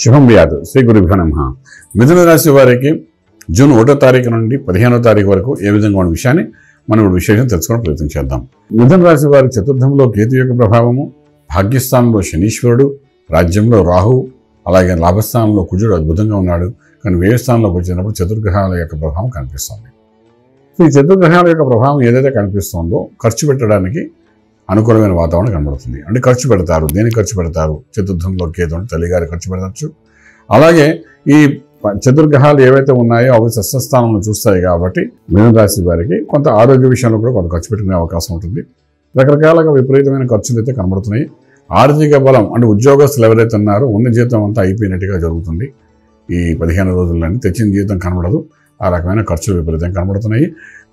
శుభం వ్యాధు శ్రీ గురుభ్యో నమః. మిథున రాశి వారికి జూన్ 1వ తారీఖు నుండి 15వ తారీఖు వరకు ఏ విధంగా ఉన్న విషయాన్ని మనం ఇప్పుడు విశేషం తెలుసుకోవడం ప్రయత్నం చేద్దాం. మిథున రాశి వారి చతుర్థంలో కేతు యొక్క ప్రభావము, భాగ్యస్థానంలో శనీశ్వరుడు, రాజ్యంలో రాహు, అలాగే లాభస్థానంలో కుజుడు అద్భుతంగా ఉన్నాడు. కానీ వ్యయస్థానంలోకి వచ్చినప్పుడు చతుర్గ్రహాల యొక్క ప్రభావం కనిపిస్తుంది. ఈ చతుర్గ్రహాల యొక్క ప్రభావం ఏదైతే కనిపిస్తుందో ఖర్చు పెట్టడానికి అనుకూలమైన వాతావరణం కనబడుతుంది. అంటే ఖర్చు పెడతారు. దేనికి ఖర్చు పెడతారు? చతుర్థంలో కేతు అంటే తల్లిగారి ఖర్చు పెడతారు. అలాగే ఈ చతుర్గ్రహాలు ఏవైతే ఉన్నాయో అవి షష్ఠస్థానంలో చూస్తాయి కాబట్టి మిథున రాశి వారికి కొంత ఆరోగ్య విషయంలో కూడా కొంత ఖర్చు పెట్టుకునే అవకాశం ఉంటుంది. రకరకాలుగా విపరీతమైన ఖర్చులు అయితే కనబడుతున్నాయి. ఆర్థిక బలం అంటే ఉద్యోగస్తులు ఎవరైతే ఉన్నారో ఉన్న జీతం అంతా అయిపోయినట్టుగా జరుగుతుంది. ఈ 15 రోజుల్లోని తెచ్చిన జీతం కనబడదు. ఆ రకమైన ఖర్చులు విపరీతంగా కనబడుతున్నాయి.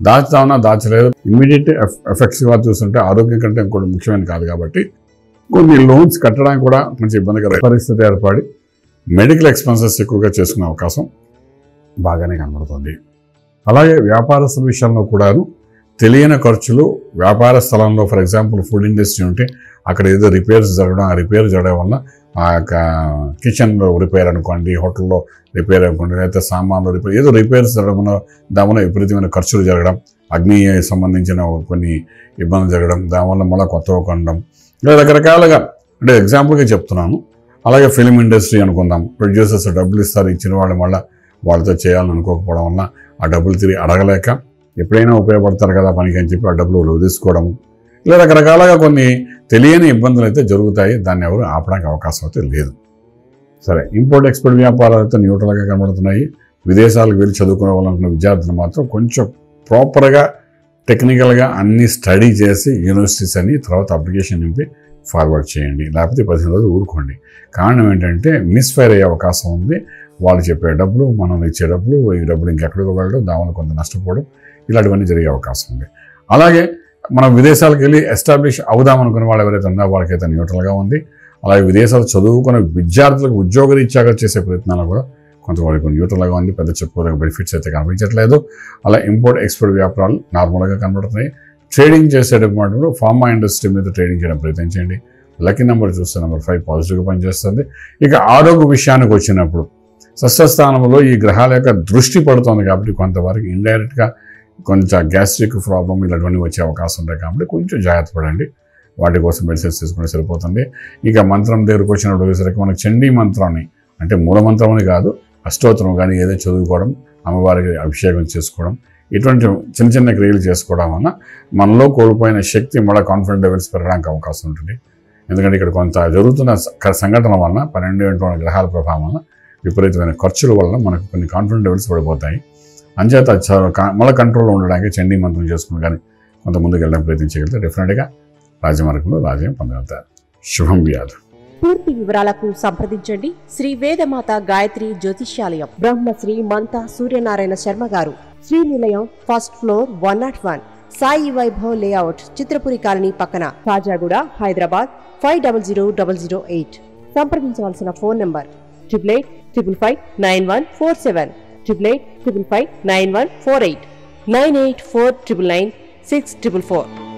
దాచుతామన్నా దాచలేదు. ఇమ్మీడియట్ ఎఫెక్ట్స్గా చూస్తుంటే ఆరోగ్యం కంటే ఇంకోటి ముఖ్యమైన కాదు కాబట్టి కొన్ని లోన్స్ కట్టడానికి కూడా కొంచెం ఇబ్బందికర పరిస్థితి ఏర్పడి మెడికల్ ఎక్స్పెన్సెస్ ఎక్కువగా చేసుకునే అవకాశం బాగానే కనబడుతుంది. అలాగే వ్యాపారస్తుల విషయంలో కూడాను తెలియని ఖర్చులు వ్యాపార స్థలంలో, ఫర్ ఎగ్జాంపుల్ ఫుడ్ ఇండస్ట్రీ ఉంటే అక్కడ ఏదో రిపేర్స్ జరగడం, ఆ రిపేర్ జరగడం వల్ల ఆ యొక్క కిచెన్లో రిపేర్ అనుకోండి, హోటల్లో రిపేర్ అనుకోండి, లేకపోతే సామాన్లు రిపేర్, ఏదో రిపేర్స్ జరగడం దానివల్ల విపరీతమైన ఖర్చులు జరగడం, అగ్ని సంబంధించిన కొన్ని ఇబ్బందులు జరగడం, దానివల్ల మళ్ళీ కొత్తగా కొనడం, ఇలా రకరకాలుగా అంటే ఎగ్జాంపుల్గా చెప్తున్నాను. అలాగే ఫిలిం ఇండస్ట్రీ అనుకుందాం, ప్రొడ్యూసర్స్ డబ్బులు ఇస్తారు, ఇచ్చిన వాళ్ళు మళ్ళీ వాళ్ళతో చేయాలని అనుకోకపోవడం వల్ల ఆ డబ్బులు తిరిగి అడగలేక ఎప్పుడైనా ఉపయోగపడతారు కదా పనికి అని చెప్పి ఆ డబ్బులు వదిలేసుకోవడం, ఇలా రకరకాలుగా కొన్ని తెలియని ఇబ్బందులు అయితే జరుగుతాయి. దాన్ని ఎవరు ఆపడానికి అవకాశం అయితే లేదు. సరే, ఇంపోర్ట్ ఎక్స్పోర్ట్ వ్యాపారాలు అయితే న్యూట్రల్గా కనబడుతున్నాయి. విదేశాలకు వెళ్ళి చదువుకోవాలనుకున్న విద్యార్థులు మాత్రం కొంచెం ప్రాపర్గా టెక్నికల్గా అన్ని స్టడీ చేసి యూనివర్సిటీస్ అని తర్వాత అప్లికేషన్ నింపి ఫార్వర్డ్ చేయండి. లేకపోతే 15 రోజులు ఊరుకోండి. కారణం ఏంటంటే మిస్ఫైర్ అయ్యే అవకాశం ఉంది. వాళ్ళు చెప్పే డబ్బులు, మనం ఇచ్చే డబ్బులు, ఈ డబ్బులు ఇంకెక్కడికి వెళ్ళడం, దానివల్ల కొంత నష్టపోవడం, ఇలాంటివన్నీ జరిగే అవకాశం ఉంది. అలాగే మనం విదేశాలకు వెళ్ళి ఎస్టాబ్లిష్ అవుదామనుకున్న వాళ్ళు ఎవరైతే ఉన్నారో వాళ్ళకైతే న్యూట్రల్గా ఉంది. అలాగే విదేశాలు చదువుకున్న విద్యార్థులకు ఉద్యోగరీత్యాగా చేసే ప్రయత్నాలు కూడా కొంతవరకు న్యూట్రల్గా ఉంది. పెద్ద చెప్పుకోదగ్గ బెనిఫిట్స్ అయితే కనిపించట్లేదు. అలా ఇంపోర్ట్ ఎక్స్పోర్ట్ వ్యాపారాలు నార్మల్గా కనబడుతున్నాయి. ట్రేడింగ్ చేసేటప్పుడు ఫార్మా ఇండస్ట్రీ మీద ట్రేడింగ్ చేయడం ప్రయత్నించండి. లక్కీ నెంబర్ చూస్తే నెంబర్ 5 పాజిటివ్గా పనిచేస్తుంది. ఇక ఆరోగ్య విషయానికి వచ్చినప్పుడు షష్ఠస్థానంలో ఈ గ్రహాల యొక్క దృష్టి పడుతుంది కాబట్టి కొంతవరకు ఇండైరెక్ట్గా కొంచెం గ్యాస్ట్రిక్ ప్రాబ్లం ఇలాంటివన్నీ వచ్చే అవకాశం ఉంటాయి కాబట్టి కొంచెం జాగ్రత్త పడండి. వాటి కోసం మెడిసిన్స్ తీసుకుంటే సరిపోతుంది. ఇక మంత్రం దగ్గరకు వచ్చినప్పుడు వచ్చేసరికి మనకు చండీ మంత్రాన్ని అంటే మూలమంత్రం అని కాదు, అష్టోత్తరం కానీ ఏదో చదువుకోవడం, అమ్మవారికి అభిషేకం చేసుకోవడం, ఇటువంటి చిన్న చిన్న క్రియలు చేసుకోవడం వల్ల మనలో కోల్పోయిన శక్తి మళ్ళీ కాన్ఫిడెంట్ లెవెల్స్ పెరగడానికి అవకాశం ఉంటుంది. ఎందుకంటే ఇక్కడ కొంత జరుగుతున్న సంఘటన వలన 12 గ్రహాల ప్రభావం వలన విపరీతమైన ఖర్చుల వల్ల మనకు కొన్ని కాన్ఫిడెంట్ లెవెల్స్ పడిపోతాయి. అంచేత మళ్ళీ కంట్రోల్లో ఉండడానికి చండీ మంత్రం చేసుకుని కానీ కొంత ముందుకు వెళ్ళడానికి ప్రయత్నించగలిగితే డెఫినెట్గా రాజమార్గంలో రాజ్యం పొందగలుగుతారు. శుభం వ్యాధు. పూర్తి వివరాలకు సంప్రదించండి శ్రీ వేదమాత గాయత్రి జ్యోతిష్యాలయం, Brahmasri మంతా Suryanarayana Sharma garu, Srinilayam, first floor, 101, Sai Vaibhav layout, Chitrapuri colony పక్కన, కాజాగూడ, హైదరాబాద్ 500008. సంప్రదించవలసిన ఫోన్ నంబర్ 8855559147, 8855559148, 9849996644.